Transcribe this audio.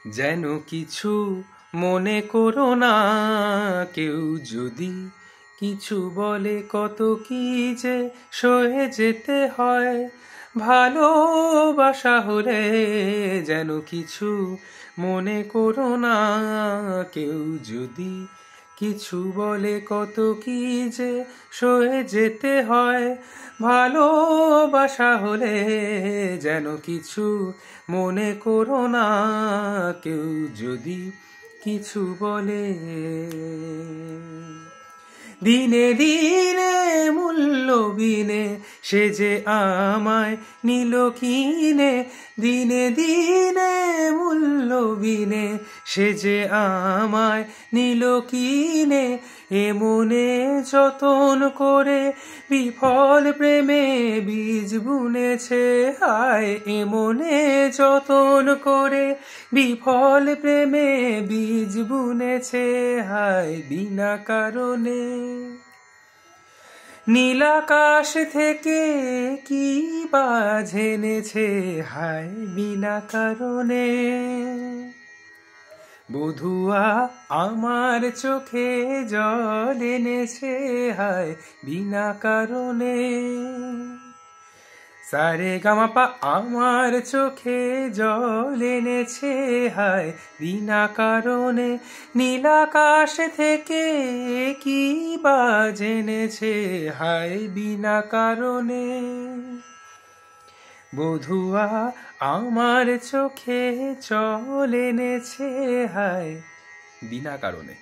যেন কিছু মনে করো না, কেউ যদি কিছু বলে কত কি যে সয়ে যেতে হয়। ভালোবাসা হলে যেন কিছু মনে করো না, কেউ যদি কিছু বলে কত কি যে সয়ে যেতে হয়। ভালোবাসা হলে যেন কিছু মনে করো না, কেউ যদি কিছু বলে। দিনে দিনে মূল্য বিনে সে যে আমায় নিল কিনে, দিনে দিনে মূল্য বিনে সে যে আমায় নিল কিনে। এ মনে যতন করে বিফল প্রেমে বীজ বুনেছে হায়, এ মনে যতন করে বিফল প্রেমে বীজ বুনেছে হায় বিনা কারণে। নীলাকাশ থেকে কি বা ঝেনেছে হায় বিনা কারণে। বধুয়া আমার চোখে জল এনেছে হায় বিনা কারণে। সারে গামাপা আমার চোখে জল এনেছে হায় বিনা কারণে। নীলাকাশ থেকে কি বা জেনেছে হায় বিনা কারণে। বধুয়া আমার চোখে জল এনেছে হায় বিনা কারণে।